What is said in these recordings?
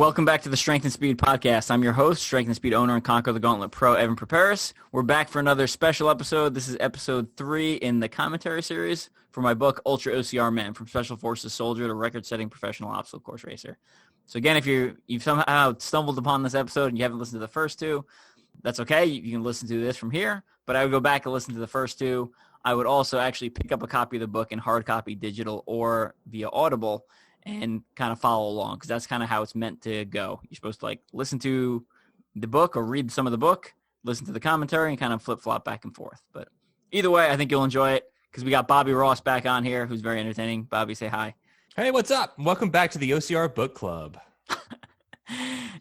Welcome back to the Strength and Speed Podcast. I'm your host, Strength and Speed owner and Conquer the Gauntlet Pro, Evan Preparis. We're back for another special episode. This is episode 3 in the commentary series for my book, Ultra-OCR Man, From Special Forces Soldier to Record-Setting Professional Obstacle Course Racer. So again, if you've somehow stumbled upon this episode and you haven't listened to the first two, that's okay. You can listen to this from here, but I would go back and listen to the first two. I would also actually pick up a copy of the book in hard copy, digital, or via Audible and kind of follow along, because that's kind of how it's meant to go. You're supposed to listen to the book or read some of the book, listen to the commentary, and kind of flip-flop back and forth. But either way, I think you'll enjoy it because we got Bobby Ross back on here, who's very entertaining. Bobby, say hi. Hey, what's up? Welcome back to the OCR Book Club.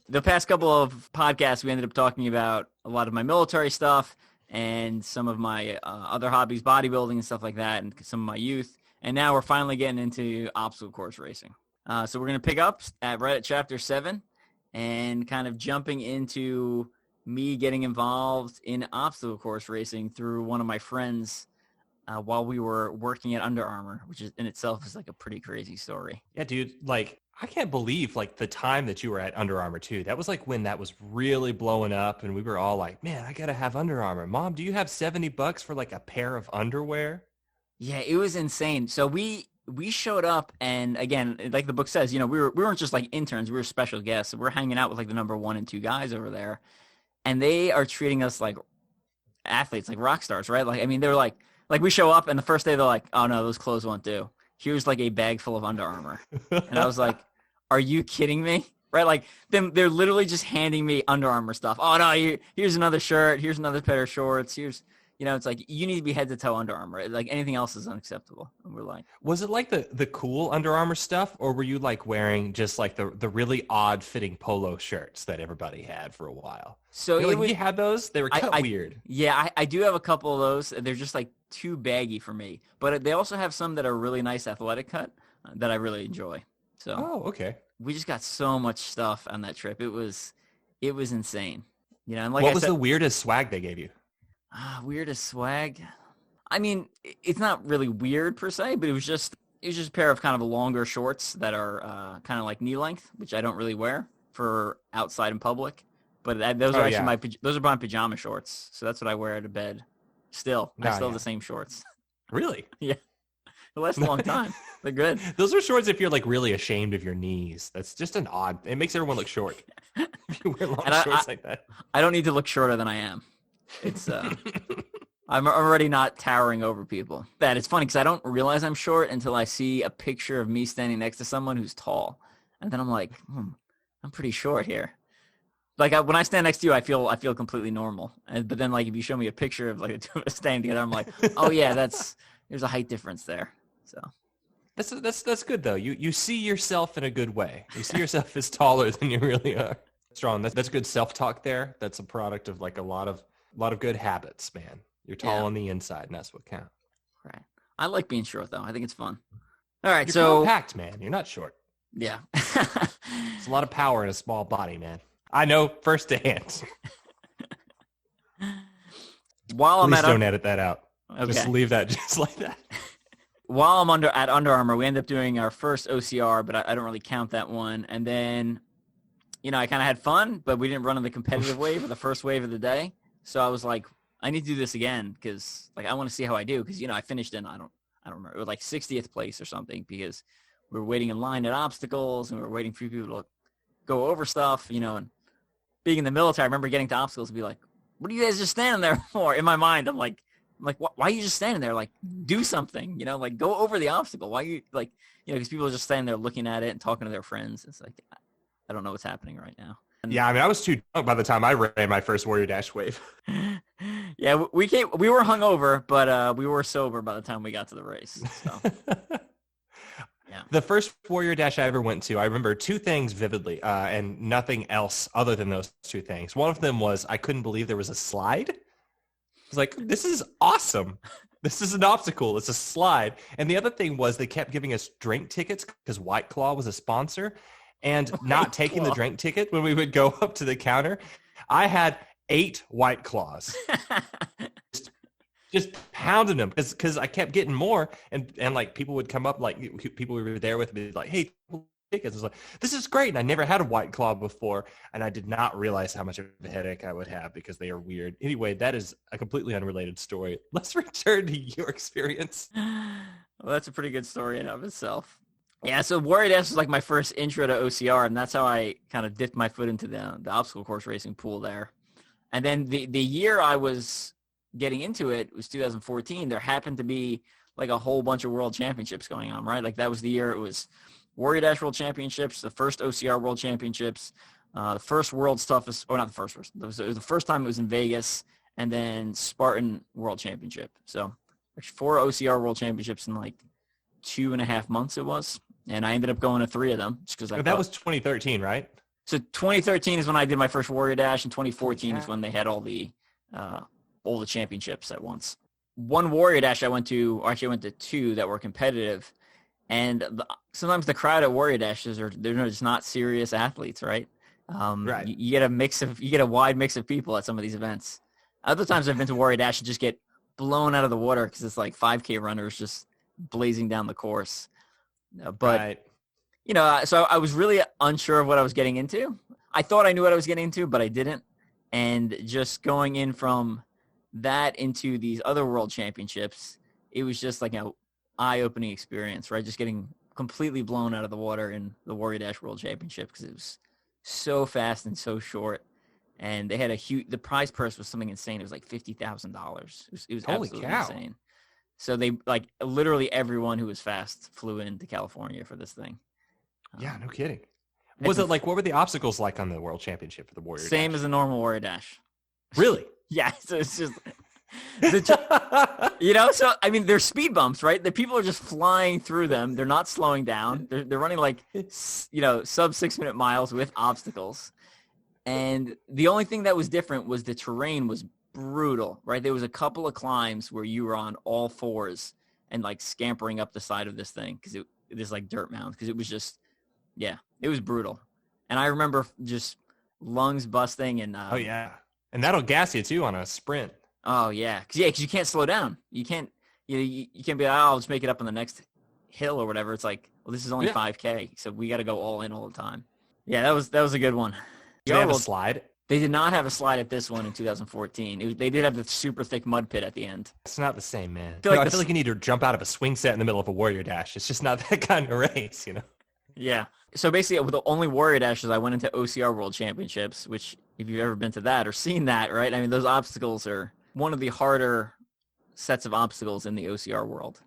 The past couple of podcasts, we ended up talking about a lot of my military stuff and some of my other hobbies, bodybuilding and stuff like that, and some of my youth. And now we're finally getting into obstacle course racing. So we're going to pick up right at chapter 7 and kind of jumping into me getting involved in obstacle course racing through one of my friends while we were working at Under Armour, which is in itself is a pretty crazy story. Yeah, dude, I can't believe the time that you were at Under Armour too. That was when that was really blowing up and we were all like, man, I got to have Under Armour. Mom, do you have $70 for a pair of underwear? Yeah, it was insane. So we showed up, and again, like the book says, we weren't just interns, we were special guests. So we're hanging out with the number 1 and 2 guys over there, and they are treating us like athletes, like rock stars, right? They're like we show up, and the first day they're like, oh no, those clothes won't do. Here's a bag full of Under Armour. And I was like, are you kidding me? Right? They're literally just handing me Under Armour stuff. Oh no, here's another shirt, here's another pair of shorts, here's it's you need to be head to toe Under Armour. Anything else is unacceptable. And we're like, was it the cool Under Armour stuff, or were you wearing just the really odd fitting polo shirts that everybody had for a while? So you had those? They were cut weird. Yeah, I do have a couple of those. They're just too baggy for me. But they also have some that are really nice athletic cut that I really enjoy. So okay. We just got so much stuff on that trip. It was insane. And what was the weirdest swag they gave you? Weirdest swag. It's not really weird per se, but it was just a pair of kind of longer shorts that are kind of knee length, which I don't really wear for outside in public. But those are actually those are my pajama shorts, so that's what I wear to bed. Still, I still have the same shorts. Really? Yeah, it lasts a long time. They're good. Those are shorts if you're really ashamed of your knees. That's just it makes everyone look short. If you wear long shorts like that. I don't need to look shorter than I am. It's I'm already not towering over people. It's funny because I don't realize I'm short until I see a picture of me standing next to someone who's tall, and then I'm like, I'm pretty short here. When I stand next to you, I feel completely normal. But then if you show me a picture of the two of us standing together, I'm like, oh yeah, there's a height difference there. So that's good though. You see yourself in a good way. You see yourself as taller than you really are. Strong. That's good self-talk there. That's a product of a lot of good habits, man. You're tall on the inside, and that's what counts. Right. I like being short, though. I think it's fun. All right, You're compact, man. You're not short. Yeah. It's a lot of power in a small body, man. I know firsthand. Please don't edit that out. Okay. Just leave that just like that. While I'm at Under Armour, we end up doing our first OCR, but I don't really count that one. And then, I kind of had fun, but we didn't run in the competitive wave or the first wave of the day. So I was like, I need to do this again because I want to see how I do because I finished in I don't remember, it was 60th place or something because we were waiting in line at obstacles and we were waiting for people to go over stuff, and being in the military, I remember getting to obstacles and be like, what are you guys just standing there for? In my mind, I'm like, why are you just standing there? Do something, go over the obstacle. Why you because people are just standing there looking at it and talking to their friends. It's I don't know what's happening right now. And yeah, I was too drunk by the time I ran my first Warrior Dash wave. Yeah, we were hungover, but we were sober by the time we got to the race. So. Yeah. The first Warrior Dash I ever went to, I remember 2 things vividly, and nothing else other than those 2 things. One of them was I couldn't believe there was a slide. I was like, this is awesome. This is an obstacle. It's a slide. And the other thing was they kept giving us drink tickets because White Claw was a sponsor. And not taking the drink ticket when we would go up to the counter. I had 8 White Claws. just pounding them because I kept getting more. And people would come up, people we were there with, be like, hey, tickets. I was like, this is great. And I never had a White Claw before. And I did not realize how much of a headache I would have because they are weird. Anyway, that is a completely unrelated story. Let's return to your experience. Well, that's a pretty good story in and of itself. Yeah, so Warrior Dash was like my first intro to OCR, and that's how I kind of dipped my foot into the obstacle course racing pool there. And then the year I was getting into it was 2014. There happened to be like a whole bunch of world championships going on, right? Like that was the year it was Warrior Dash World Championships, the first OCR World Championships, the first World's Toughest, or not the first, it was the first time it was in Vegas, and then Spartan World Championship. So there's 4 OCR World Championships in like 2.5 months it was. And I ended up going to 3 of them just because that was 2013, right? So 2013 is when I did my first Warrior Dash, and 2014 is when they had all the championships at once. One Warrior Dash I went to, or actually I went to 2 that were competitive, and sometimes the crowd at Warrior Dashes they're just not serious athletes, right? Right. You get a wide mix of people at some of these events. Other times I've been to Warrior Dash and just get blown out of the water because it's like 5K runners just blazing down the course. But right. So I was really unsure of what I was getting into. I thought I knew what I was getting into, but I didn't. And just going in from that into these other world championships, it was just like an eye-opening experience, right? Just getting completely blown out of the water in the Warrior Dash World Championship because it was so fast and so short. And they had the prize purse was something insane. It was like $50,000. It was Holy absolutely cow. insane. So they literally everyone who was fast flew into California for this thing. Yeah, no kidding. Was it like, what were the obstacles like on the World Championship for the Warrior Dash? Same as a normal Warrior Dash. Really? Yeah. So it's just, so, I mean, there's speed bumps, right? The people are just flying through them. They're not slowing down. They're running like, sub 6-minute miles with obstacles. And the only thing that was different was the terrain was brutal, right? There was a couple of climbs where you were on all fours and like scampering up the side of this thing because it is like dirt mounds because it was just, it was brutal. And I remember just lungs busting and oh yeah, and that'll gas you too on a sprint. Oh yeah, because you can't slow down. You can't you can't be like, oh, I'll just make it up on the next hill or whatever. It's like, well, this is only 5K, so we got to go all in all the time. Yeah, that was a good one. Did they have a slide? They did not have a slide at this one in 2014. They did have the super thick mud pit at the end. It's not the same, man. I feel like you need to jump out of a swing set in the middle of a Warrior Dash. It's just not that kind of race, Yeah. So basically, with the only Warrior Dashes, I went into OCR World Championships, which if you've ever been to that or seen that, right? I mean, those obstacles are one of the harder sets of obstacles in the OCR world.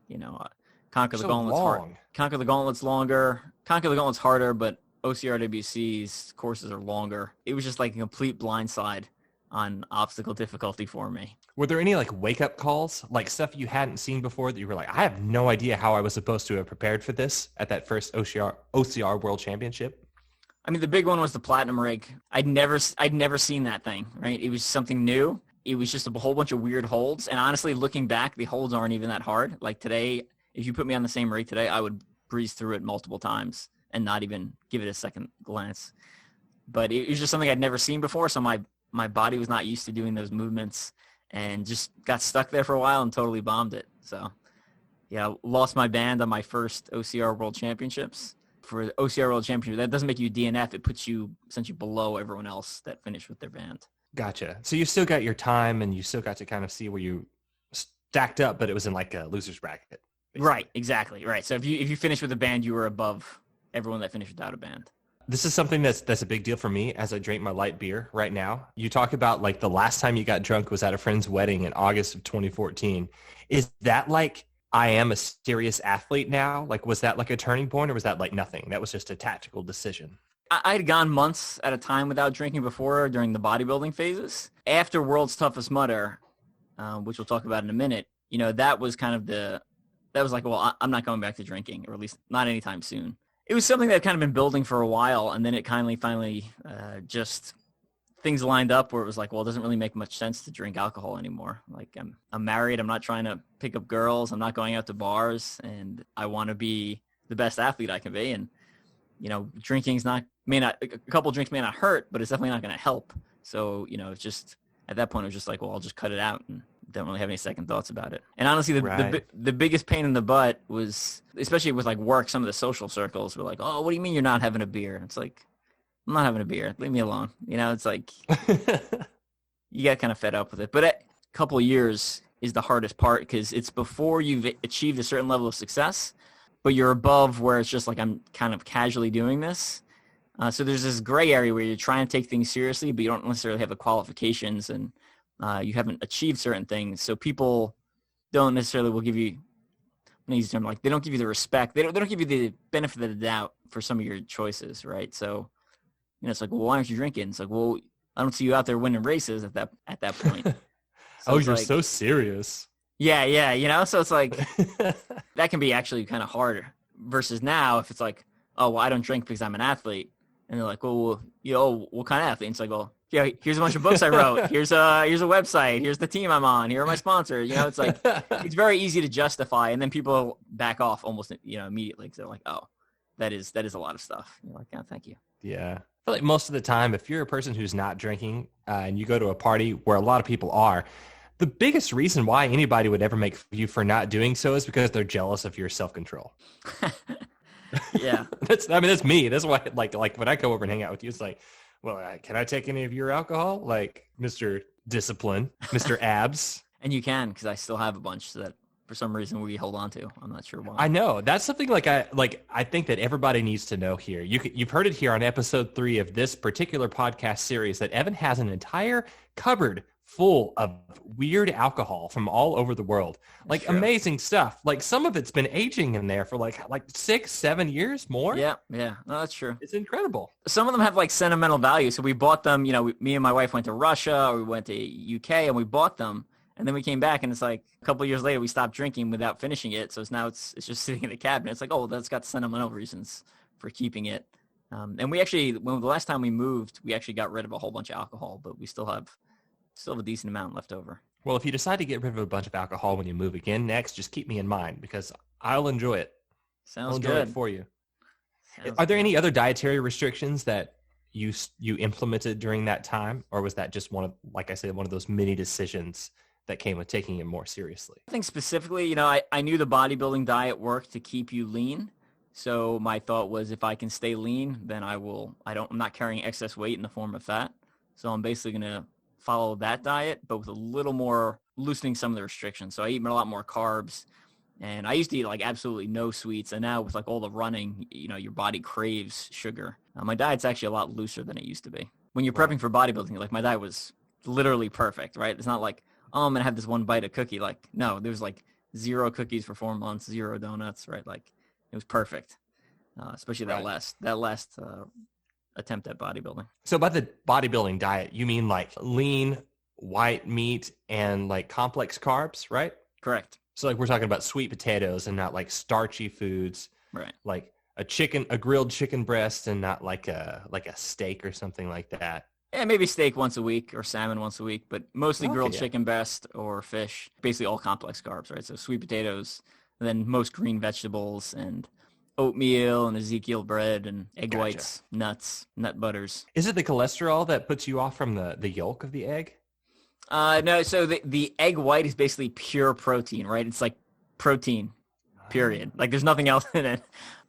Conquer the Gauntlet's hard. Conquer the Gauntlet's longer. Conquer the Gauntlet's harder, but OCRWC's courses are longer. It was just like a complete blindside on obstacle difficulty for me. Were there any like wake-up calls, like stuff you hadn't seen before that you were like, I have no idea how I was supposed to have prepared for this at that first OCR World Championship? I mean, the big one was the Platinum rig. I'd never seen that thing, right? It was something new. It was just a whole bunch of weird holds. And honestly, looking back, the holds aren't even that hard. Like today, if you put me on the same rig today, I would breeze through it multiple times and not even give it a second glance. But it was just something I'd never seen before, so my body was not used to doing those movements and just got stuck there for a while and totally bombed it. So, yeah, lost my band on my first OCR World Championships. For OCR World Championship, that doesn't make you DNF. It puts you essentially below everyone else that finished with their band. Gotcha. So you still got your time and you still got to kind of see where you stacked up, but it was in like a loser's bracket. Basically. Right, exactly. Right. So if you finished with a band, you were above everyone that finished without a band. This is something that's a big deal for me as I drink my light beer right now. You talk about like the last time you got drunk was at a friend's wedding in August of 2014. Is that like, I am a serious athlete now? Like, was that like a turning point or was that like nothing? That was just a tactical decision. I had gone months at a time without drinking before during the bodybuilding phases. After World's Toughest Mudder, which we'll talk about in a minute, that was kind of that was like, well, I'm not going back to drinking, or at least not anytime soon. It was something that had kind of been building for a while, and then it finally just things lined up where it was like, well, it doesn't really make much sense to drink alcohol anymore. Like I'm married, I'm not trying to pick up girls, I'm not going out to bars, and I want to be the best athlete I can be. And drinking's a couple of drinks may not hurt, but it's definitely not going to help. So it's just at that point it was just like, well, I'll just cut it out and don't really have any second thoughts about it. And honestly, the biggest pain in the butt was, especially with like work, some of the social circles were like, oh, what do you mean you're not having a beer? And it's like, I'm not having a beer. Leave me alone. You know, it's like you get kind of fed up with it. But a couple of years is the hardest part because it's before you've achieved a certain level of success, but you're above where it's just like I'm kind of casually doing this. So there's this gray area where you're trying to take things seriously, but you don't necessarily have the qualifications and you haven't achieved certain things. So people don't necessarily will give you, I'm use the term, like they don't give you the respect. They don't give you the benefit of the doubt for some of your choices, right? So, you know, it's like, well, why aren't you drinking? It's like, well, I don't see you out there winning races at that point. So you're like, so serious. Yeah. You know, so it's like, that can be actually kind of harder versus now if it's like, oh, well, I don't drink because I'm an athlete. And they're like, well, you know, what kind of athlete? And it's like, well, yeah, here's a bunch of books I wrote. Here's a website. Here's the team I'm on. Here are my sponsors. You know, it's like, it's very easy to justify. And then people back off almost, you know, immediately. So they're like, oh, that is a lot of stuff. You're like, oh, thank you. Yeah. I feel like most of the time, if you're a person who's not drinking and you go to a party where a lot of people are, the biggest reason why anybody would ever make fun of you for not doing so is because they're jealous of your self-control. Yeah. That's me. That's why, like when I go over and hang out with you, it's like, well, can I take any of your alcohol? Like Mr. Discipline, Mr. Abs. And you can, because I still have a bunch that for some reason we hold on to. I'm not sure why. I know. That's something I think that everybody needs to know here. You've heard it here on episode 3 of this particular podcast series that Evan has an entire cupboard full of weird alcohol from all over the world. Like amazing stuff. Like some of it's been aging in there for like 6-7 years more. Yeah. No, that's true. It's incredible. Some of them have like sentimental value. So we bought them, you know, me and my wife went to Russia or we went to UK and we bought them. And then we came back and it's like a couple of years later, we stopped drinking without finishing it. So it's just sitting in the cabinet. It's like, oh, that's got sentimental reasons for keeping it. And we actually, when the last time we moved, we actually got rid of a whole bunch of alcohol, but we still have a decent amount left over. Well, if you decide to get rid of a bunch of alcohol when you move again next, just keep me in mind because I'll enjoy it. Sounds I'll good. enjoy it for you. Are there any other dietary restrictions that you implemented during that time? Or was that just one of those mini decisions that came with taking it more seriously? I think specifically, you know, I knew the bodybuilding diet worked to keep you lean. So my thought was if I can stay lean, then I'm not carrying excess weight in the form of fat. So I'm basically going to follow that diet, but with a little more loosening some of the restrictions. So I eat a lot more carbs and I used to eat like absolutely no sweets. And now with like all the running, you know, your body craves sugar. My diet's actually a lot looser than it used to be. When you're prepping for bodybuilding, like my diet was literally perfect, right? It's not like, oh, I'm going to have this one bite of cookie. Like, no, there was like 0 cookies for 4 months, 0 donuts, right? Like it was perfect. Especially that last attempt at bodybuilding. So by the bodybuilding diet, you mean like lean, white meat, and like complex carbs, right? Correct. So like we're talking about sweet potatoes and not like starchy foods, right? Like a grilled chicken breast and not like a steak or something like that. Yeah, maybe steak once a week or salmon once a week, but mostly grilled chicken breast or fish. Basically all complex carbs, right? So sweet potatoes, and then most green vegetables and oatmeal and Ezekiel bread and egg whites, nuts, nut butters. Is it the cholesterol that puts you off from the yolk of the egg? No, so the egg white is basically pure protein, right? It's like protein, period. Like there's nothing else in it.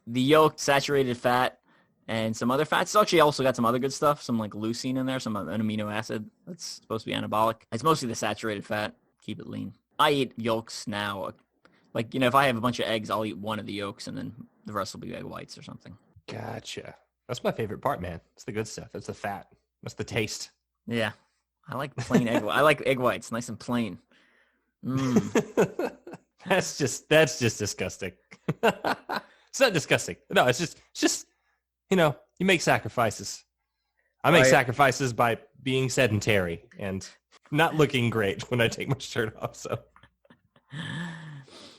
The yolk, saturated fat, and some other fats. It's actually also got some other good stuff, some like leucine in there, an amino acid that's supposed to be anabolic. It's mostly the saturated fat. Keep it lean. I eat yolks now. Like, you know, if I have a bunch of eggs, I'll eat one of the yolks and then the rest will be egg whites or something. Gotcha. That's my favorite part, man. It's the good stuff. It's the fat. That's the taste. Yeah. I like plain egg. I like egg whites, nice and plain. That's just disgusting. It's not disgusting. No, it's just, you know, you make sacrifices. I make sacrifices by being sedentary and not looking great when I take my shirt off. So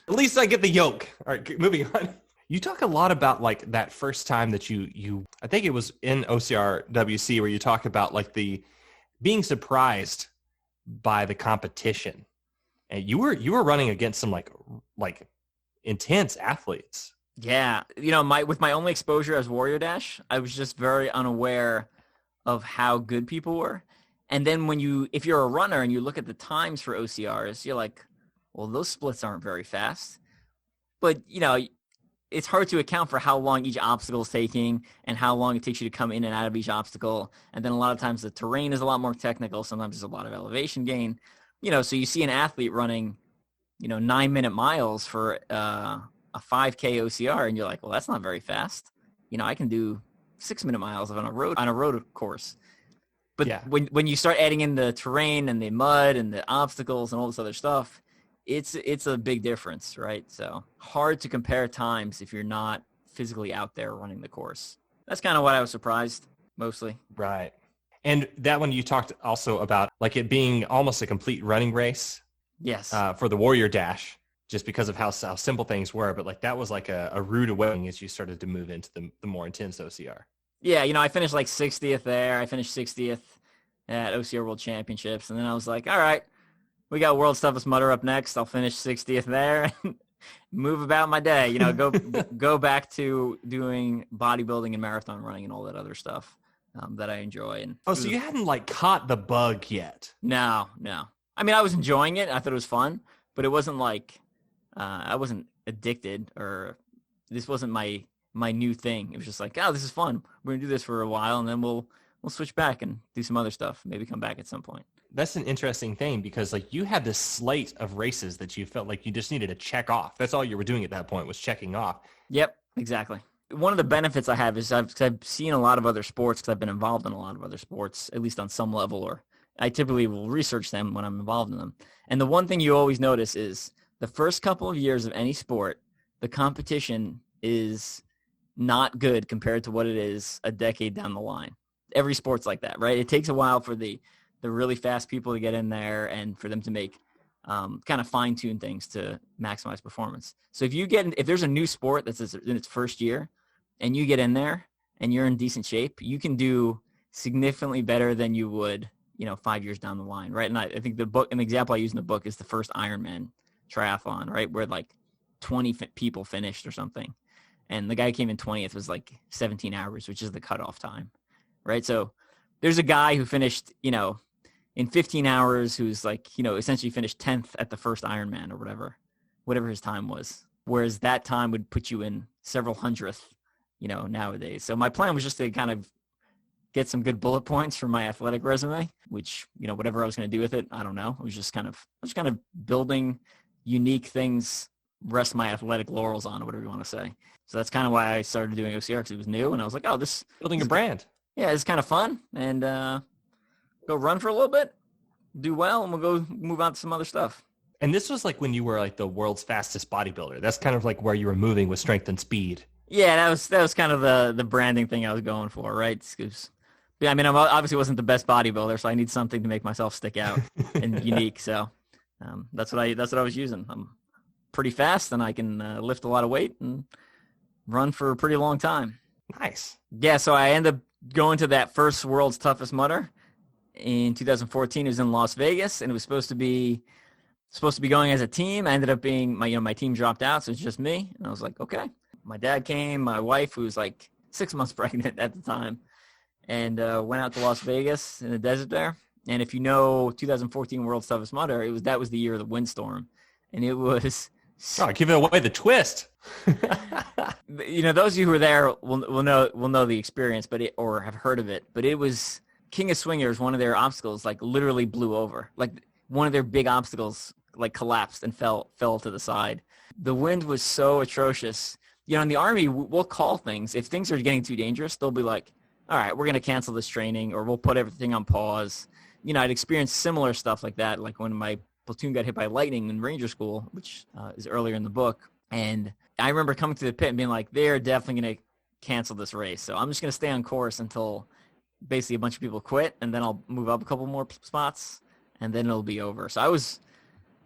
at least I get the yolk. All right, moving on. You talk a lot about like that first time that you I think it was in OCRWC where you talked about like the being surprised by the competition. And you were running against some like intense athletes. Yeah. You know, with my only exposure as Warrior Dash, I was just very unaware of how good people were. And then if you're a runner and you look at the times for OCRs, you're like, well, those splits aren't very fast. But, it's hard to account for how long each obstacle is taking and how long it takes you to come in and out of each obstacle. And then a lot of times the terrain is a lot more technical. Sometimes there's a lot of elevation gain. So you see an athlete running, 9-minute miles for a 5K OCR, and you're like, well, that's not very fast. I can do 6-minute miles on a road course. But when you start adding in the terrain and the mud and the obstacles and all this other stuff, it's a big difference, right? So hard to compare times if you're not physically out there running the course. That's kind of what I was surprised mostly. Right. And that one you talked also about like it being almost a complete running race. Yes. For the Warrior Dash, just because of how simple things were. But like that was like a rude awakening as you started to move into the more intense OCR. Yeah. I finished like 60th there. I finished 60th at OCR World Championships. And then I was like, all right, we got World's Toughest Mudder up next. I'll finish 60th there and move about my day, go back to doing bodybuilding and marathon running and all that other stuff that I enjoy. And so you hadn't like caught the bug yet? No. I mean, I was enjoying it. I thought it was fun, but it wasn't like I wasn't addicted or this wasn't my new thing. It was just like, oh, this is fun. We're going to do this for a while and then we'll switch back and do some other stuff. Maybe come back at some point. That's an interesting thing because like you had this slate of races that you felt like you just needed to check off. That's all you were doing at that point was checking off. Yep, exactly. One of the benefits I have is I've seen a lot of other sports because I've been involved in a lot of other sports, at least on some level, or I typically will research them when I'm involved in them. And the one thing you always notice is the first couple of years of any sport, the competition is not good compared to what it is a decade down the line. Every sport's like that, right? It takes a while for the really fast people to get in there and for them to make kind of fine-tune things to maximize performance. So if there's a new sport that's in its first year and you get in there and you're in decent shape, you can do significantly better than you would, 5 years down the line, right? And I think an example I use in the book is the first Ironman triathlon, right? Where like 20 people finished or something. And the guy who came in 20th was like 17 hours, which is the cutoff time, right? So there's a guy who finished, in 15 hours who's like, essentially finished 10th at the first Ironman or whatever his time was. Whereas that time would put you in several hundredth, nowadays. So my plan was just to kind of get some good bullet points for my athletic resume, which, whatever I was going to do with it, I don't know. I was just kind of building unique things, rest my athletic laurels on, or whatever you want to say. So that's kind of why I started doing OCR because it was new. And I was like, oh, building a brand. Yeah, it's kind of fun. And, go run for a little bit, do well, and we'll go move on to some other stuff. And this was like when you were like the world's fastest bodybuilder. That's kind of like where you were moving with strength and speed. Yeah, that was kind of the branding thing I was going for, right? I mean, I obviously wasn't the best bodybuilder, so I need something to make myself stick out and unique. So that's what I was using. I'm pretty fast, and I can lift a lot of weight and run for a pretty long time. Nice. Yeah, so I ended up going to that first World's Toughest Mudder in 2014. It was in Las Vegas, and it was supposed to be going as a team. I ended up being my team dropped out, so it's just me. And I was like, okay. My dad came, my wife, who was like 6 months pregnant at the time, and went out to Las Vegas in the desert there. And if you know 2014 World's Toughest Mudder, that was the year of the windstorm, and it was. Oh, give it away the twist. Those of you who were there will know the experience, or have heard of it. But it was King of Swingers. One of their obstacles like literally blew over. Like one of their big obstacles like collapsed and fell to the side. The wind was so atrocious. In the Army, we'll call things if things are getting too dangerous. They'll be like, all right, we're going to cancel this training, or we'll put everything on pause. I'd experienced similar stuff like that, like when my platoon got hit by lightning in Ranger School, which is earlier in the book. And I remember coming to the pit and being like, they're definitely going to cancel this race. So I'm just going to stay on course until basically a bunch of people quit, and then I'll move up a couple more spots, and then it'll be over. So I was,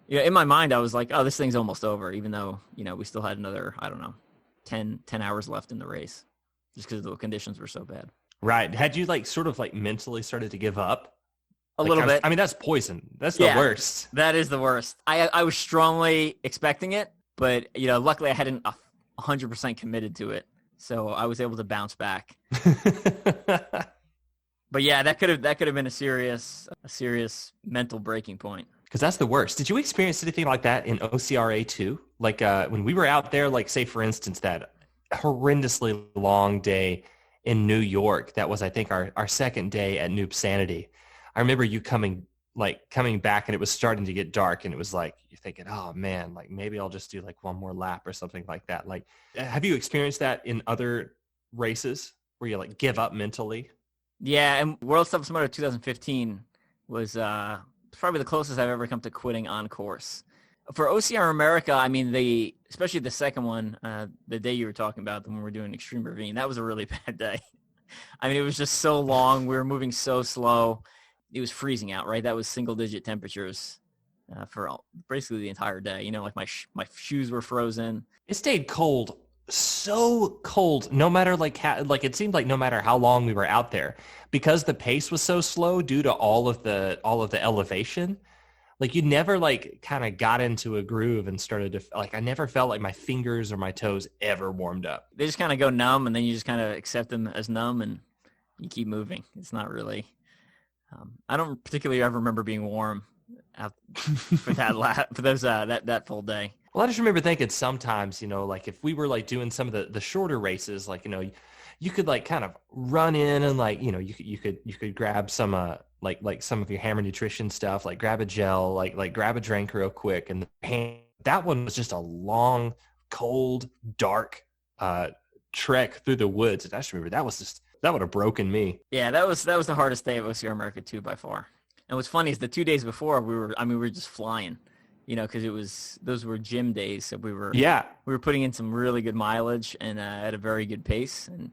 in my mind, I was like, oh, this thing's almost over, even though, we still had another, I don't know, 10 hours left in the race just because the conditions were so bad. Right. Had you sort of mentally started to give up? A little bit. I mean, that's poison. That's the worst. That is the worst. I was strongly expecting it, but, luckily I hadn't 100% committed to it. So I was able to bounce back. But yeah, that could have been a serious mental breaking point. Because that's the worst. Did you experience anything like that in OCRA too? Like when we were out there, like say for instance, that horrendously long day in New York, that was I think our second day at Noob Sanity. I remember you coming back and it was starting to get dark and it was like you're thinking, oh man, like maybe I'll just do like one more lap or something like that. Like have you experienced that in other races where you like give up mentally? Yeah, and World Toughest Mudder 2015 was probably the closest I've ever come to quitting on course. For OCR America, I mean, especially the second one, the day you were talking about, when we were doing Extreme Ravine, that was a really bad day. I mean, it was just so long. We were moving so slow. It was freezing out, right? That was single-digit temperatures for basically the entire day. You know, like my shoes were frozen. It stayed cold, so cold, no matter like it seemed like no matter how long we were out there, because the pace was so slow due to all of the elevation. Like you never like kind of got into a groove and started to like, I never felt like my fingers or my toes ever warmed up. They just kind of go numb, and then you just kind of accept them as numb, and you keep moving. It's not really. I don't particularly ever remember being warm out for that full day. Well, I just remember thinking sometimes, you know, like if we were like doing some of the shorter races, like, you know, you could like kind of run in and like, you know, you could grab some like some of your Hammer Nutrition stuff, like grab a gel, like grab a drink real quick. And that one was just a long, cold, dark trek through the woods. And I just remember that would have broken me. Yeah, that was the hardest day of OCR America 2 by far. And what's funny is the 2 days before we were just flying, you know, because those were gym days. So we were putting in some really good mileage and at a very good pace. And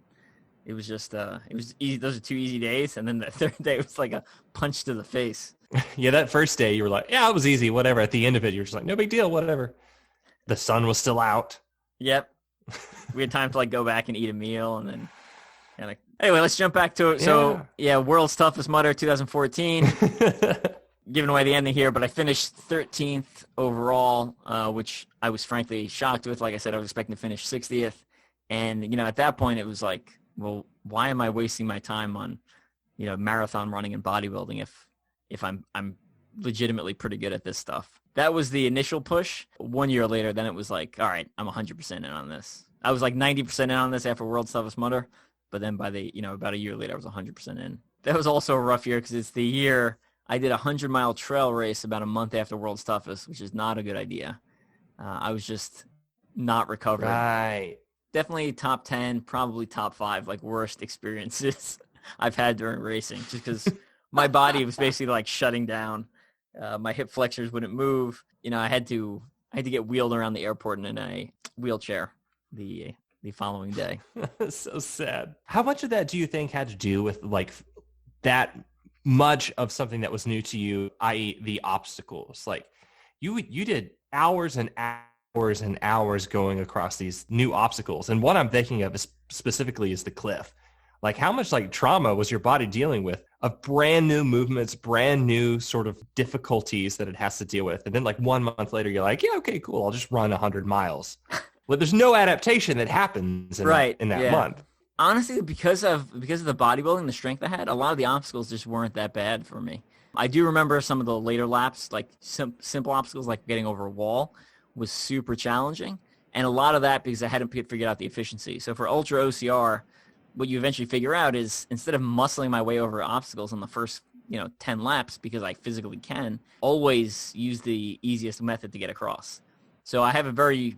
it was just it was easy. Those are 2 easy days. And then the third day was like a punch to the face. Yeah, that first day you were like, yeah, it was easy, whatever. At the end of it, you're just like, no big deal, whatever. The sun was still out. Yep. We had time to like go back and eat a meal and then kind of. Anyway, let's jump back to it. So, yeah, World's Toughest Mudder 2014. Giving away the ending here, but I finished 13th overall, which I was frankly shocked with. Like I said, I was expecting to finish 60th. And, you know, at that point, it was like, well, why am I wasting my time on, you know, marathon running and bodybuilding if I'm legitimately pretty good at this stuff? That was the initial push. 1 year later, then it was like, all right, I'm 100% in on this. I was like 90% in on this after World's Toughest Mudder. But then by about a year later, I was 100% in. That was also a rough year because it's the year I did a 100-mile trail race about a month after World's Toughest, which is not a good idea. I was just not recovered. Right. Definitely top 10, probably top 5, like worst experiences I've had during racing, just because my body was basically like shutting down. My hip flexors wouldn't move. You know, I had to get wheeled around the airport in a wheelchair the following day. So sad. How much of that do you think had to do with like that much of something that was new to you, i.e. the obstacles? Like you did hours and hours and hours going across these new obstacles. And what I'm thinking of is specifically is the cliff. Like how much like trauma was your body dealing with of brand new movements, brand new sort of difficulties that it has to deal with. And then like 1 month later, you're like, yeah, okay, cool. I'll just run 100 miles. Well, there's no adaptation that happens in that month. Honestly, because of the bodybuilding, the strength I had, a lot of the obstacles just weren't that bad for me. I do remember some of the later laps, like simple obstacles like getting over a wall was super challenging. And a lot of that because I hadn't figured out the efficiency. So for Ultra-OCR, what you eventually figure out is instead of muscling my way over obstacles in the first 10 laps because I physically can, always use the easiest method to get across. So I have a very,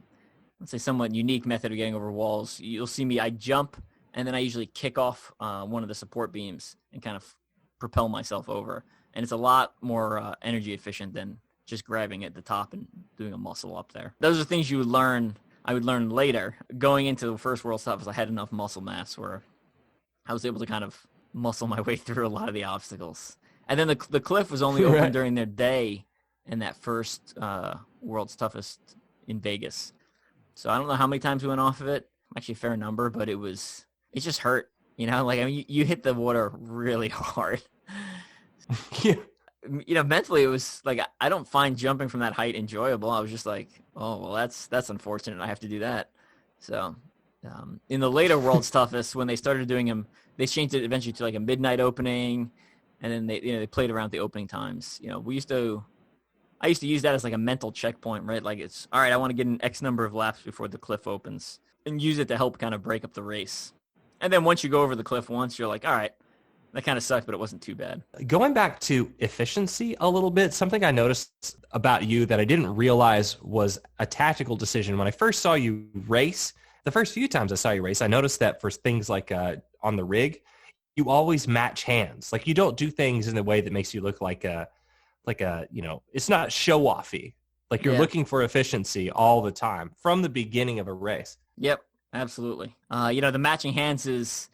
let's say, somewhat unique method of getting over walls. You'll see me, I jump, and then I usually kick off one of the support beams and kind of propel myself over. And it's a lot more energy efficient than just grabbing at the top and doing a muscle up there. Those are things you would learn. I would learn later. Going into the first World Toughest, I had enough muscle mass where I was able to kind of muscle my way through a lot of the obstacles. And then the cliff was only open during their day in that first World's Toughest in Vegas. So I don't know how many times we went off of it. Actually a fair number, but it just hurt. Like, I mean, you hit the water really hard. Yeah. Mentally it was like, I don't find jumping from that height enjoyable. I was just like, oh, well, that's unfortunate. I have to do that. So In the later World's Toughest, when they started doing them, they changed it eventually to like a midnight opening, and then they played around the opening times. I used to use that as like a mental checkpoint, right? Like it's all right, I want to get an X number of laps before the cliff opens, and use it to help kind of break up the race. And then once you go over the cliff once, you're like, all right, that kind of sucked, but it wasn't too bad. Going back to efficiency a little bit, something I noticed about you that I didn't realize was a tactical decision. When I first saw you race, the first few times I saw you race, I noticed that for things like on the rig, you always match hands. Like you don't do things in a way that makes you look like it's not show-offy. Like you're looking for efficiency all the time from the beginning of a race. Yep, absolutely. The matching hands is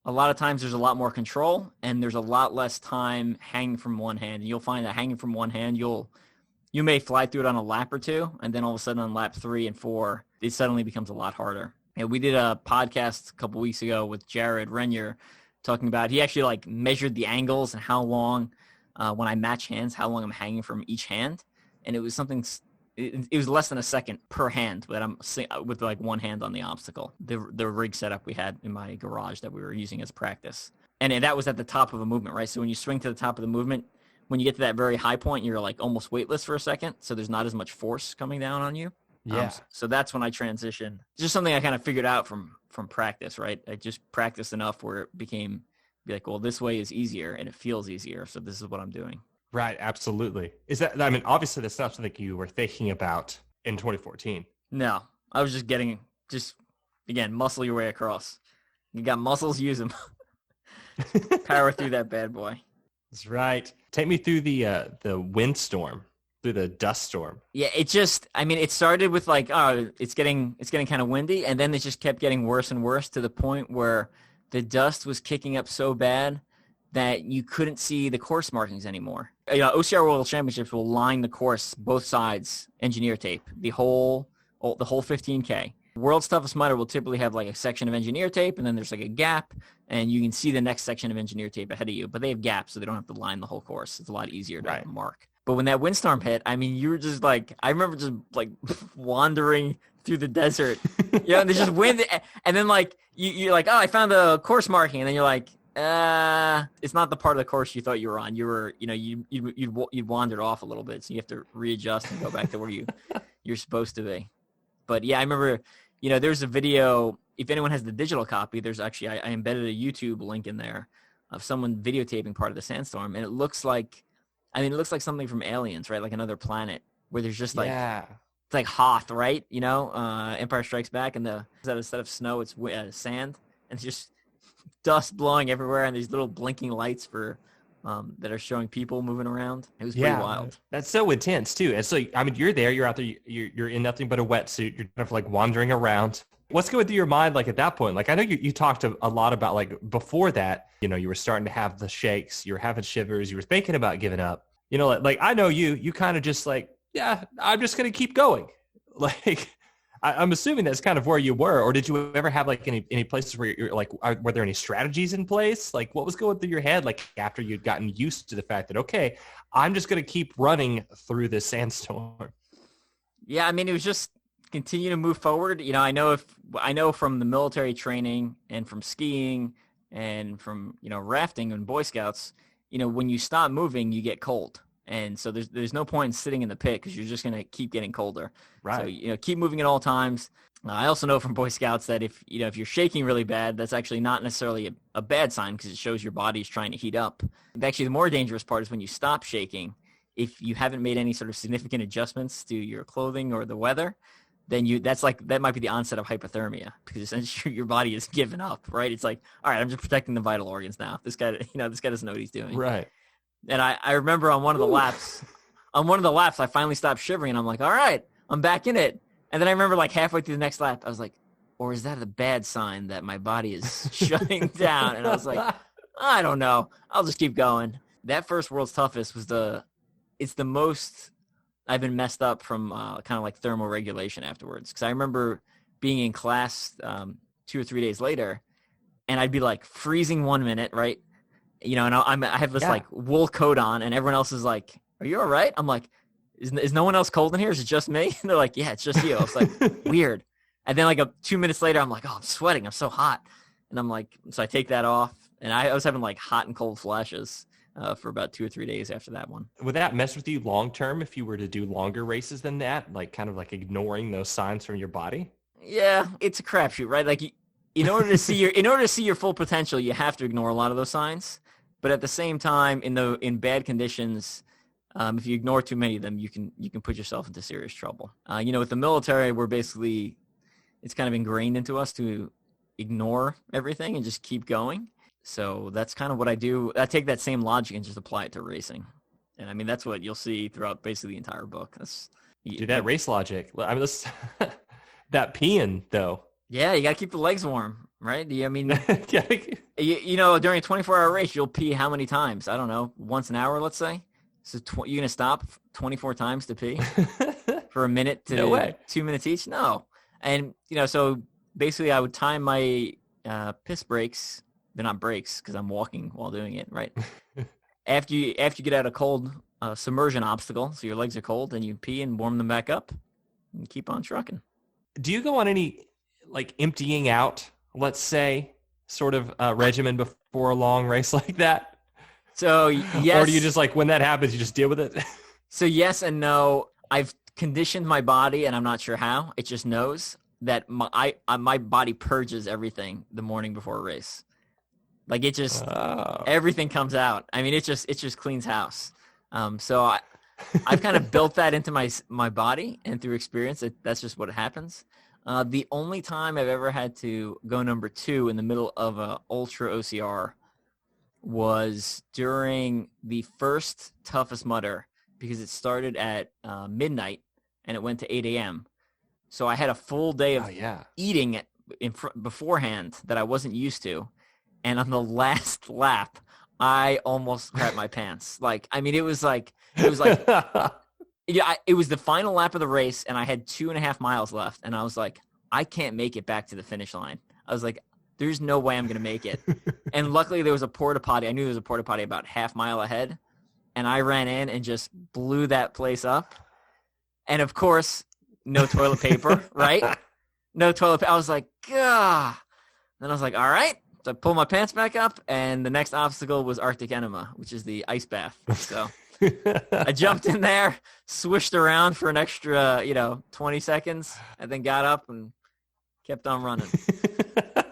a lot of times there's a lot more control and there's a lot less time hanging from one hand. And you'll find that hanging from one hand, you may fly through it on a lap or two, and then all of a sudden on lap 3 and 4, it suddenly becomes a lot harder. And we did a podcast a couple weeks ago with Jared Renier talking about, he actually like measured the angles and how long, when I match hands, how long I'm hanging from each hand. And it was something, it was less than a second per hand, but I'm with like one hand on the obstacle, the rig setup we had in my garage that we were using as practice. And that was at the top of a movement, right? So when you swing to the top of the movement, when you get to that very high point, you're like almost weightless for a second. So there's not as much force coming down on you. Yeah. So that's when I transitioned. It's just something I kind of figured out from practice, right? I just practiced enough where it became like, well, this way is easier and it feels easier. So this is what I'm doing. Right. Absolutely. Obviously that's not something you were thinking about in 2014. No, I was just again, muscle your way across. You got muscles, use them. Power through that bad boy. That's right. Take me through the windstorm, through the dust storm. Yeah, it started with like, oh, it's getting kind of windy, and then it just kept getting worse and worse to the point where the dust was kicking up so bad that you couldn't see the course markings anymore. OCR World Championships will line the course, both sides, engineer tape, the whole 15K. World's Toughest Mudder will typically have like a section of engineer tape, and then there's like a gap, and you can see the next section of engineer tape ahead of you, but they have gaps, so they don't have to line the whole course. It's a lot easier to mark. But when that windstorm hit, you were just like, I remember just like wandering through the desert, and there's just wind, and then like you're like, oh, I found the course marking, and then you're like, it's not the part of the course you thought you were on. You were, you'd wandered off a little bit, so you have to readjust and go back to where you're supposed to be. But yeah, I remember, there's a video. If anyone has the digital copy, there's actually I embedded a YouTube link in there of someone videotaping part of the sandstorm, and it looks like something from Aliens, right? Like another planet where there's just like it's like Hoth, right? Empire Strikes Back, and instead of snow, it's sand, and it's just dust blowing everywhere, and these little blinking lights that are showing people moving around. It was pretty wild. That's so intense too. And so, you're there, you're out there, you're in nothing but a wetsuit. You're kind of like wandering around. What's going through your mind like at that point? Like I know you talked a lot about like before that, you were starting to have the shakes, you were having shivers, you were thinking about giving up. Like I know you kind of just like, yeah, I'm just going to keep going. Like I'm assuming that's kind of where you were, or did you ever have like any places where you're like, were there any strategies in place? Like what was going through your head? Like after you'd gotten used to the fact that, okay, I'm just going to keep running through this sandstorm. Yeah. It was just continue to move forward. I know from the military training and from skiing and from, rafting and Boy Scouts, when you stop moving, you get cold. And so there's no point in sitting in the pit because you're just going to keep getting colder. Right. So, keep moving at all times. I also know from Boy Scouts that if you're shaking really bad, that's actually not necessarily a bad sign because it shows your body's trying to heat up. Actually, the more dangerous part is when you stop shaking. If you haven't made any sort of significant adjustments to your clothing or the weather, then that might be the onset of hypothermia because essentially your body is giving up, right? It's like, all right, I'm just protecting the vital organs now. This guy doesn't know what he's doing. Right. And I remember on one of the laps, I finally stopped shivering and I'm like, all right, I'm back in it. And then I remember like halfway through the next lap, I was like, or is that a bad sign that my body is shutting down? And I was like, I don't know. I'll just keep going. That first World's Toughest it's the most I've been messed up from kind of like thermoregulation afterwards. Because I remember being in class 2 or 3 days later, and I'd be like freezing 1 minute, right? And I have this like wool coat on, and everyone else is like, "Are you all right?" I'm like, "Is no one else cold in here? Is it just me?" And they're like, "Yeah, it's just you." I was like, "Weird." And then like 2 minutes later, I'm like, oh, I'm sweating. I'm so hot. And I'm like, so I take that off. And I was having like hot and cold flashes for about 2 or 3 days after that one. Would that mess with you long term if you were to do longer races than that? Like kind of like ignoring those signs from your body? Yeah, it's a crapshoot, right? Like in order to see your full potential, you have to ignore a lot of those signs. But at the same time, in bad conditions, if you ignore too many of them, you can put yourself into serious trouble. With the military, it's kind of ingrained into us to ignore everything and just keep going. So that's kind of what I do. I take that same logic and just apply it to racing. And I mean, that's what you'll see throughout basically the entire book. That race logic. I mean, that peeing though. Yeah, you got to keep the legs warm, right? I mean, during a 24-hour race, you'll pee how many times? I don't know, once an hour, let's say. So you're going to stop 24 times to pee for a minute to No way. 2 minutes each? No. And, so basically I would time my piss breaks. They're not breaks because I'm walking while doing it, right? After you get out a cold submersion obstacle, so your legs are cold, and you pee and warm them back up and keep on trucking. Do you go on any like emptying out, let's say, sort of regimen before a long race like that? So yes. Or do you just like when that happens, you just deal with it? So yes and no. I've conditioned my body, and I'm not sure how. It just knows that my body purges everything the morning before a race. Like it just everything comes out. I mean, it just cleans house. So I've kind of built that into my body, and through experience, that's just what happens. The only time I've ever had to go number 2 in the middle of a Ultra-OCR was during the first toughest mudder, because it started at midnight and it went to 8 a.m. So I had a full day of eating beforehand that I wasn't used to. And on the last lap, I almost crapped my pants. Like, I mean, it was like, it was the final lap of the race, and I had 2.5 miles left. And I was like, I can't make it back to the finish line. I was like, there's no way I'm going to make it. And luckily there was a porta potty. I knew there was a porta potty about half mile ahead. And I ran in and just blew that place up. And of course, no toilet paper, right? No toilet paper. I was like, gah. Then I was like, all right. So I pulled my pants back up, and the next obstacle was Arctic Enema, which is the ice bath. So I jumped in there, swished around for an extra, 20 seconds, and then got up and kept on running.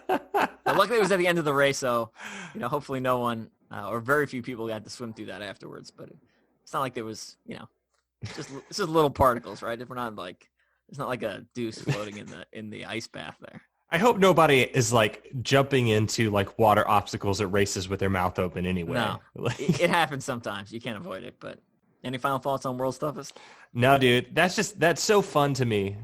But luckily it was at the end of the race, so, hopefully no one or very few people got to swim through that afterwards. But it's not like there was, it's just little particles, right? If we're not like, it's not like a deuce floating in the ice bath there. I hope nobody is like jumping into like water obstacles at races with their mouth open anyway. No, it happens sometimes. You can't avoid it. But any final thoughts on World's Toughest? No, dude, that's so fun to me.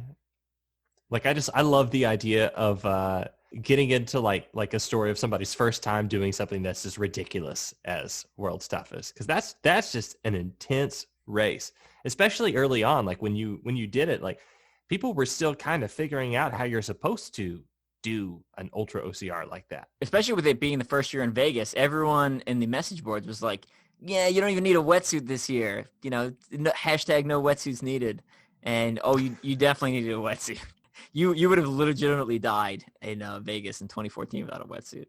Like I love the idea of getting into like a story of somebody's first time doing something that's as ridiculous as World's Toughest, because that's just an intense race, especially early on. Like when you did it, like people were still kind of figuring out how you're supposed to do an Ultra OCR like that. Especially with it being the first year in Vegas, everyone in the message boards was like, yeah, you don't even need a wetsuit this year. Hashtag no wetsuits needed. And, you definitely needed a wetsuit. You would have legitimately died in Vegas in 2014 without a wetsuit.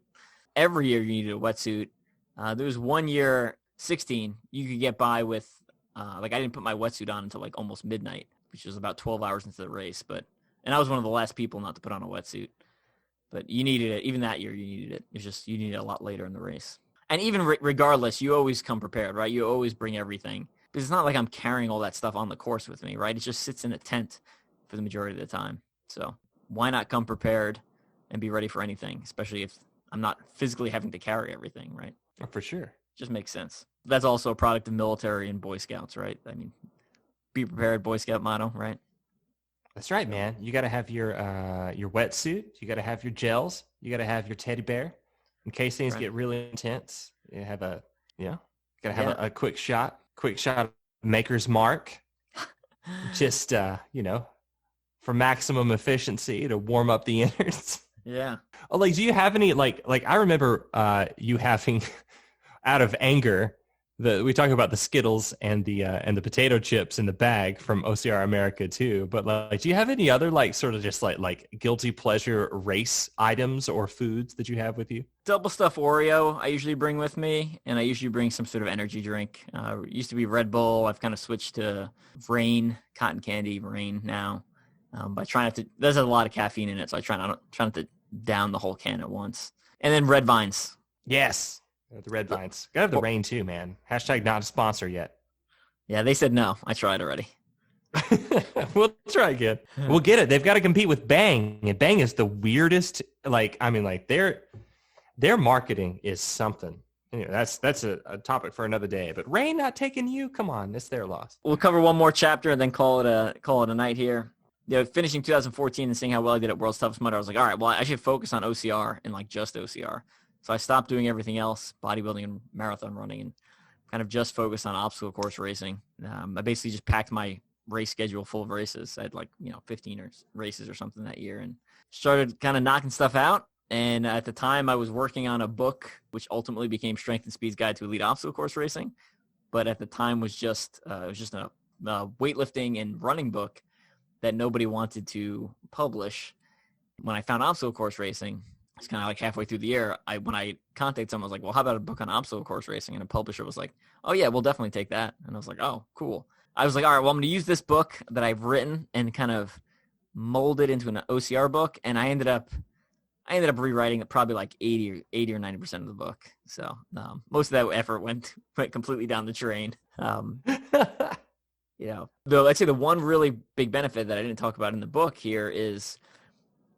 Every year you needed a wetsuit. There was 1 year, 16, you could get by with, I didn't put my wetsuit on until like almost midnight, which was about 12 hours into the race. And I was one of the last people not to put on a wetsuit. But you needed it. Even that year, you needed it. It's just you needed it a lot later in the race. And even regardless, you always come prepared, right? You always bring everything. Because it's not like I'm carrying all that stuff on the course with me, right? It just sits in a tent for the majority of the time. So why not come prepared and be ready for anything, especially if I'm not physically having to carry everything, right? Oh, for sure. Just makes sense. That's also a product of military and Boy Scouts, right? I mean, be prepared, Boy Scout motto, right? That's right, man. You got to have your wetsuit. You got to have your gels. You got to have your teddy bear in case things get really intense. You have got to have a quick shot of Maker's Mark. Just, for maximum efficiency to warm up the innards. Yeah. Oh, like, do you have any, like I remember you having, out of anger, We talk about the Skittles and the potato chips in the bag from OCR America too. But like, do you have any other like sort of just like guilty pleasure race items or foods that you have with you? Double stuffed Oreo I usually bring with me, and I usually bring some sort of energy drink. It used to be Red Bull. I've kind of switched to Rain, cotton candy, Rain now. But I try not to. There's a lot of caffeine in it, so I try not to down the whole can at once. And then Red Vines. Yes. The Red Vines. Gotta have the Rain too, man. Hashtag not a sponsor yet. Yeah, they said no. I tried already. We'll try again. We'll get it. They've got to compete with Bang. And Bang is the weirdest. Like, I mean, like their marketing is something. Anyway, that's a topic for another day. But Rain not taking you? Come on. It's their loss. We'll cover one more chapter and then call it a night here. Finishing 2014 and seeing how well I did at World's Toughest Mudder, I was like, all right, well, I should focus on OCR and like just OCR. So I stopped doing everything else, bodybuilding and marathon running, and kind of just focused on obstacle course racing. I basically just packed my race schedule full of races. I had 15 races or something that year, and started kind of knocking stuff out. And at the time, I was working on a book, which ultimately became Strength and Speed's Guide to Elite Obstacle Course Racing. But at the time was just a weightlifting and running book that nobody wanted to publish. When I found obstacle course racing, it's kind of like halfway through the year, when I contacted someone, I was like, well, how about a book on obstacle course racing? And a publisher was like, oh, yeah, we'll definitely take that. And I was like, oh, cool. I was like, all right, well, I'm going to use this book that I've written and kind of mold it into an OCR book. And I ended up rewriting it probably like 80 or 90% of the book. So most of that effort went completely down the drain. Though I'd say the one really big benefit that I didn't talk about in the book here is,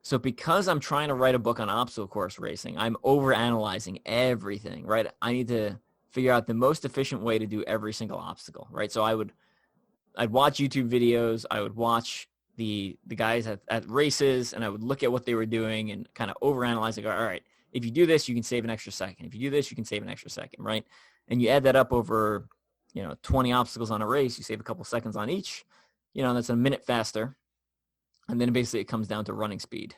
so because I'm trying to write a book on obstacle course racing, I'm overanalyzing everything, right? I need to figure out the most efficient way to do every single obstacle, right? So I'd watch YouTube videos, I would watch the guys at races, and I would look at what they were doing and kind of overanalyze, like, all right, if you do this, you can save an extra second. If you do this, you can save an extra second, right? And you add that up over, 20 obstacles on a race, you save a couple seconds on each, that's a minute faster. And then basically it comes down to running speed.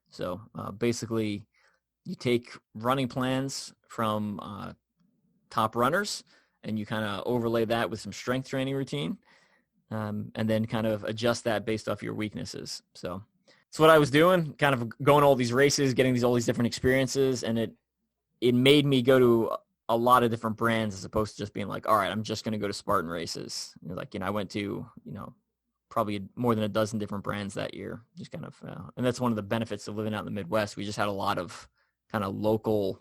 So basically you take running plans from top runners and you kind of overlay that with some strength training routine, and then kind of adjust that based off your weaknesses. So that's what I was doing, kind of going to all these races, getting all these different experiences. And it made me go to a lot of different brands as opposed to just being like, all right, I'm just going to go to Spartan races. I went to, probably more than a dozen different brands that year, just kind of, and that's one of the benefits of living out in the Midwest. We just had a lot of kind of local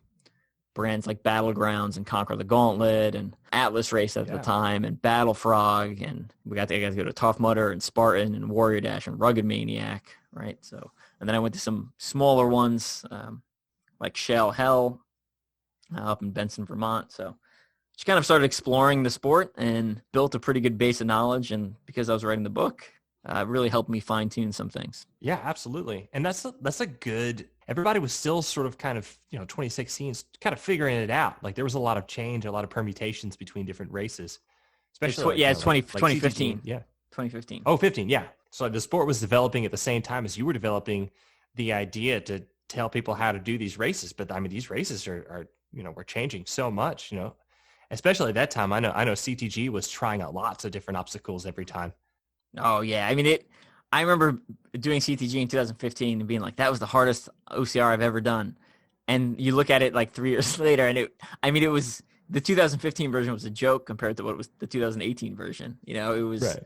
brands like Battlegrounds and Conquer the Gauntlet and Atlas Race at the time and Battle Frog. And I got to go to Tough Mudder and Spartan and Warrior Dash and Rugged Maniac. Right. So, and then I went to some smaller ones, like Shell Hell up in Benson, Vermont. So just kind of started exploring the sport and built a pretty good base of knowledge. And because I was writing the book, it really helped me fine tune some things. Yeah, absolutely. And that's a good, everybody was still sort of kind of, 2016, kind of figuring it out. Like there was a lot of change, a lot of permutations between different races, especially. It's 2015. CTG, yeah. 2015. Oh, 15. Yeah. So the sport was developing at the same time as you were developing the idea to tell people how to do these races. But I mean, these races are we're changing so much, especially at that time. I know CTG was trying out lots of different obstacles every time. Oh yeah. I mean, I remember doing CTG in 2015 and being like, that was the hardest OCR I've ever done. And you look at it like 3 years later and it was, the 2015 version was a joke compared to what was the 2018 version. It was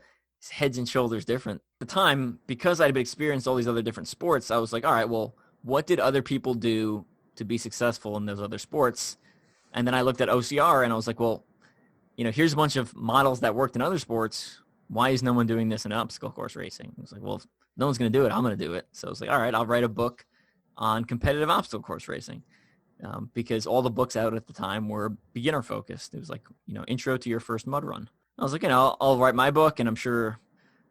heads and shoulders different. At the time, because I'd experienced all these other different sports, I was like, all right, well, what did other people do to be successful in those other sports? And then I looked at OCR and I was like, well, here's a bunch of models that worked in other sports. Why is no one doing this in obstacle course racing? I was like, well, if no one's going to do it, I'm going to do it. So I was like, all right, I'll write a book on competitive obstacle course racing, because all the books out at the time were beginner focused. It was like, intro to your first mud run. I was like, I'll write my book, and I'm sure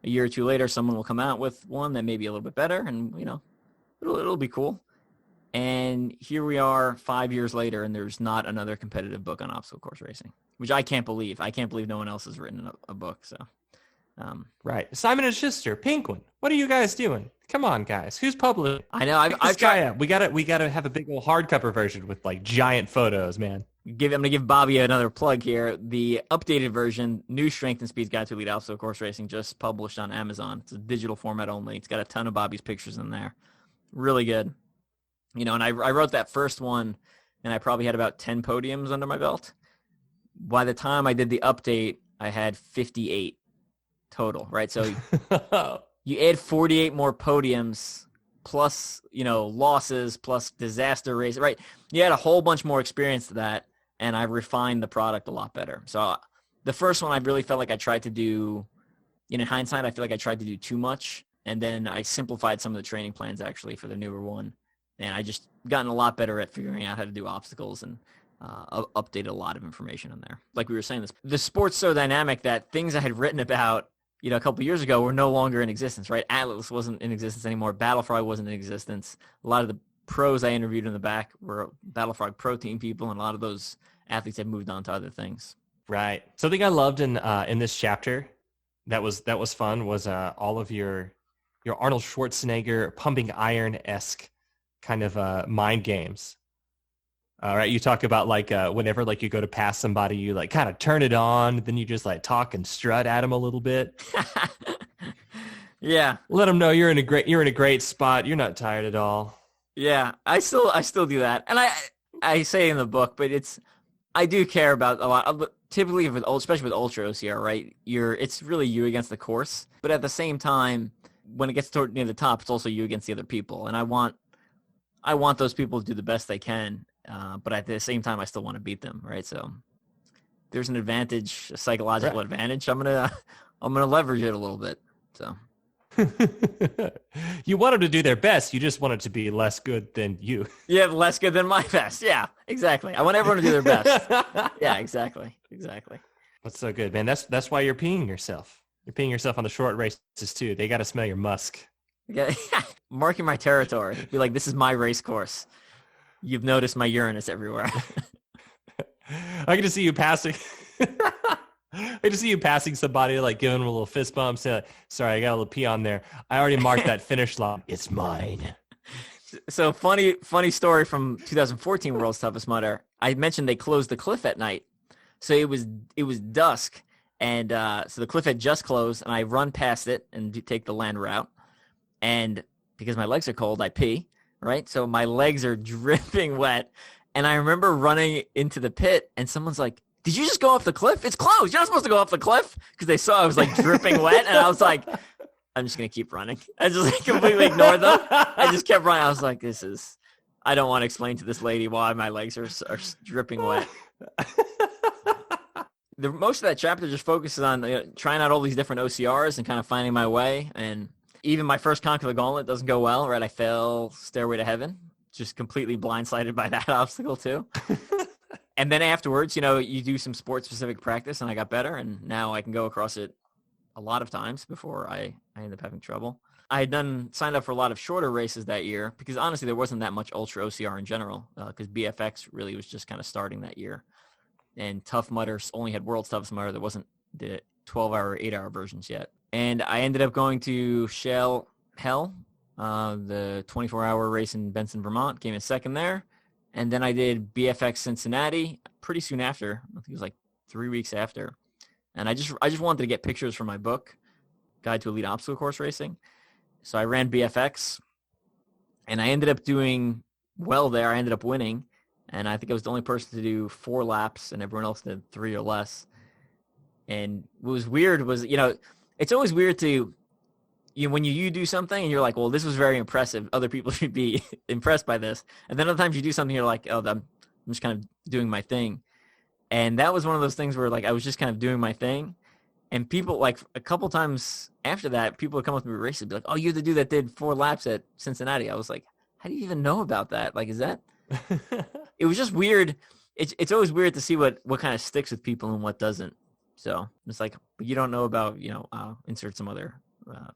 a year or two later, someone will come out with one that may be a little bit better, and, it'll be cool. And here we are 5 years later, and there's not another competitive book on obstacle course racing, which I can't believe. I can't believe no one else has written a book. So, right. Simon & Schuster, Penguin. What are you guys doing? Come on, guys. Who's publishing? I know. I've tried. We gotta have a big old hardcover version with like giant photos, man. I'm going to give Bobby another plug here. The updated version, New Strength and Speed Guide to Elite Obstacle Course Racing, just published on Amazon. It's a digital format only. It's got a ton of Bobby's pictures in there. Really good. And I wrote that first one, and I probably had about 10 podiums under my belt. By the time I did the update, I had 58 total, right? So you add 48 more podiums plus, losses plus disaster race, right? You had a whole bunch more experience to that, and I refined the product a lot better. So the first one, I really felt like I tried to do, in hindsight, I feel like I tried to do too much, and then I simplified some of the training plans actually for the newer one, and I just gotten a lot better at figuring out how to do obstacles and updated a lot of information in there. Like we were saying, the sport's so dynamic that things I had written about, a couple of years ago were no longer in existence, right? Atlas wasn't in existence anymore. Battlefrog wasn't in existence. A lot of the pros I interviewed in the back were Battlefrog Pro Team people, and a lot of those athletes had moved on to other things. Right. Something I loved in this chapter that was fun was all of your Arnold Schwarzenegger pumping iron-esque kind of mind games. All right, you talk about whenever you go to pass somebody, you kind of turn it on, then you just talk and strut at them a little bit. Yeah, let them know you're in a great spot. You're not tired at all. Yeah, I still do that, and I say in the book, but I do care about a lot. Typically, especially with Ultra-OCR, right? It's really you against the course, but at the same time, when it gets toward near the top, it's also you against the other people, and I want those people to do the best they can. But at the same time, I still want to beat them, right? So there's an advantage, a psychological advantage. I'm gonna leverage it a little bit. So you want them to do their best. You just want it to be less good than you. Yeah, less good than my best. Yeah, exactly. I want everyone to do their best. Yeah, exactly. That's so good, man. That's why you're peeing yourself. You're peeing yourself on the short races too. They got to smell your musk. Yeah, marking my territory. Be like, this is my race course. You've noticed my Uranus everywhere. I get to see you passing. I get to see you passing somebody, giving them a little fist bump, say, sorry, I got a little pee on there. I already marked that finish line. It's mine. So funny story from 2014 World's Toughest Mudder. I mentioned they closed the cliff at night. So it was dusk, and so the cliff had just closed, and I run past it and take the land route. And because my legs are cold, I pee. Right? So my legs are dripping wet. And I remember running into the pit, and someone's like, did you just go off the cliff? It's closed. You're not supposed to go off the cliff. Because they saw I was dripping wet. And I was like, I'm just going to keep running. I just completely ignored them. I just kept running. I was like, I don't want to explain to this lady why my legs are dripping wet. Most of that chapter just focuses on trying out all these different OCRs and kind of finding my way. And even my first Conquer the Gauntlet doesn't go well, right? I fail Stairway to Heaven, just completely blindsided by that obstacle too. And then afterwards, you do some sport-specific practice, and I got better, and now I can go across it a lot of times before I end up having trouble. I had signed up for a lot of shorter races that year because honestly, there wasn't that much Ultra-OCR in general because BFX really was just kind of starting that year. And Tough Mudder only had World's Toughest Mudder. There wasn't the 12-hour, 8-hour versions yet. And I ended up going to Shale Hell, the 24-hour race in Benson, Vermont. Came in second there. And then I did BFX Cincinnati pretty soon after. I think it was 3 weeks after. And I just wanted to get pictures for my book, Guide to Elite Obstacle Course Racing. So I ran BFX, and I ended up doing well there. I ended up winning. And I think I was the only person to do 4 laps, and everyone else did 3 or less. And what was weird was, it's always weird to, when you do something and you're like, well, this was very impressive. Other people should be impressed by this. And then other times you do something, you're like, oh, I'm just kind of doing my thing. And that was one of those things where I was just kind of doing my thing. And people a couple times after that, people would come up to me races and be like, oh, you're the dude that did 4 laps at Cincinnati. I was like, how do you even know about that? Is that, it was just weird. It's always weird to see what kind of sticks with people and what doesn't. So it's but you don't know about, insert some other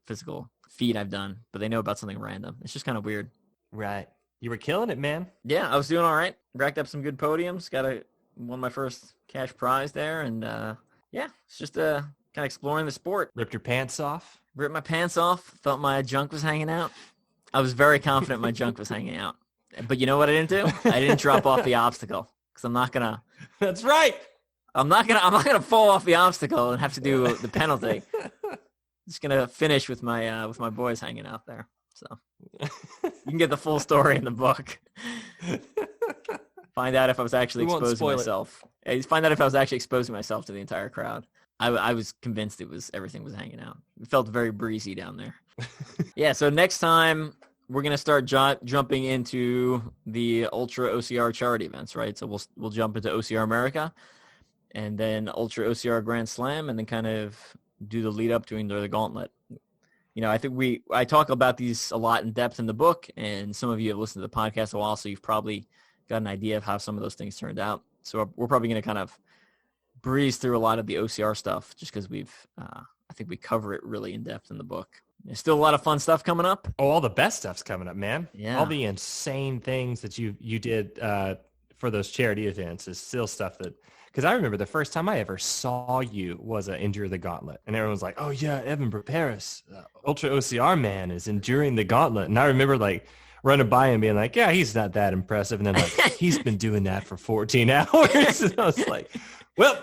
physical feat I've done, but they know about something random. It's just kind of weird. Right. You were killing it, man. Yeah, I was doing all right. Racked up some good podiums. Won my first cash prize there. And it's just kind of exploring the sport. Ripped your pants off? Ripped my pants off. Thought my junk was hanging out. I was very confident my junk was hanging out. But you know what I didn't do? I didn't drop off the obstacle. because I'm not gonna. That's right. I'm not gonna fall off the obstacle and have to do the penalty. Just gonna finish with my boys hanging out there. So you can get the full story in the book. Find out if I was actually exposing myself. Find out if I was actually exposing myself to the entire crowd. I was convinced everything was hanging out. It felt very breezy down there. Yeah. So next time we're gonna start jumping into the Ultra-OCR charity events, right? So we'll jump into OCR America, and then Ultra-OCR Grand Slam, and then kind of do the lead up to the Gauntlet. I think I talk about these a lot in depth in the book, and some of you have listened to the podcast a while, so you've probably got an idea of how some of those things turned out. So we're probably going to kind of breeze through a lot of the OCR stuff just because I think we cover it really in depth in the book. There's still a lot of fun stuff coming up. Oh, all the best stuff's coming up, man. Yeah. All the insane things that you did for those charity events is still stuff that, because I remember the first time I ever saw you was Endure the Gauntlet. And everyone's like, oh yeah, Evan Preparis, Ultra-OCR man is enduring the gauntlet. And I remember like running by and being like, yeah, he's not that impressive. And then like, he's been doing that for 14 hours. And I was like, well.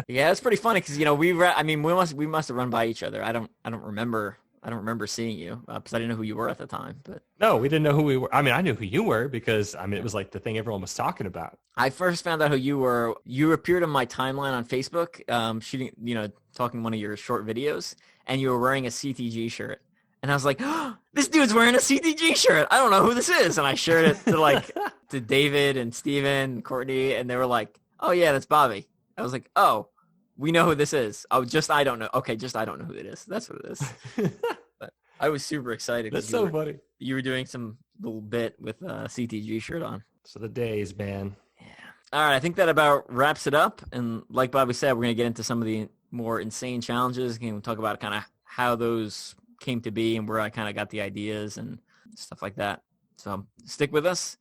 Yeah, it's pretty funny because, we must have run by each other. I don't remember seeing you because I didn't know who you were at the time. But no, we didn't know who we were. I mean, I knew who you were because it was like the thing everyone was talking about. I first found out who you were. You appeared on my timeline on Facebook, shooting, talking one of your short videos, and you were wearing a CTG shirt. And I was like, oh, this dude's wearing a CTG shirt. I don't know who this is. And I shared it to David and Steven and Courtney, and they were like, oh yeah, that's Bobby. I was like, oh, we know who this is. Oh, I don't know. Okay, I don't know who it is. That's what it is. But I was super excited. That's so funny. You were doing some little bit with a CTG shirt on. So the days, man. Yeah. All right, I think that about wraps it up. And like Bobby said, we're going to get into some of the more insane challenges. We'll talk about kind of how those came to be and where I kind of got the ideas and stuff like that. So stick with us.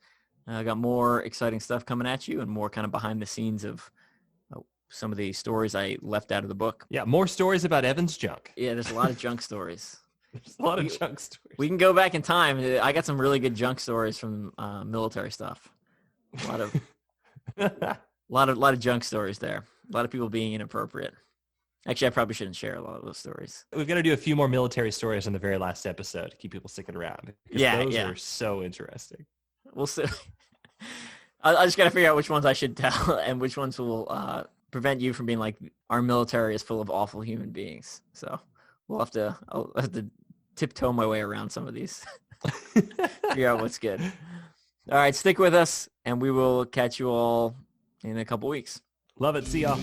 I got more exciting stuff coming at you and more kind of behind the scenes of some of the stories I left out of the book. Yeah, more stories about Evan's junk. Yeah, there's a lot of junk stories. There's a lot of junk stories. We can go back in time. I got some really good junk stories from military stuff. A lot of junk stories there. A lot of people being inappropriate. Actually, I probably shouldn't share a lot of those stories. We've got to do a few more military stories in the very last episode to keep people sticking around. Those are so interesting. We'll see. I just got to figure out which ones I should tell and which ones will prevent you from being like, our military is full of awful human beings. So I'll have to tiptoe my way around some of these. Figure out what's good. All right, stick with us, and we will catch you all in a couple weeks. Love it. See y'all.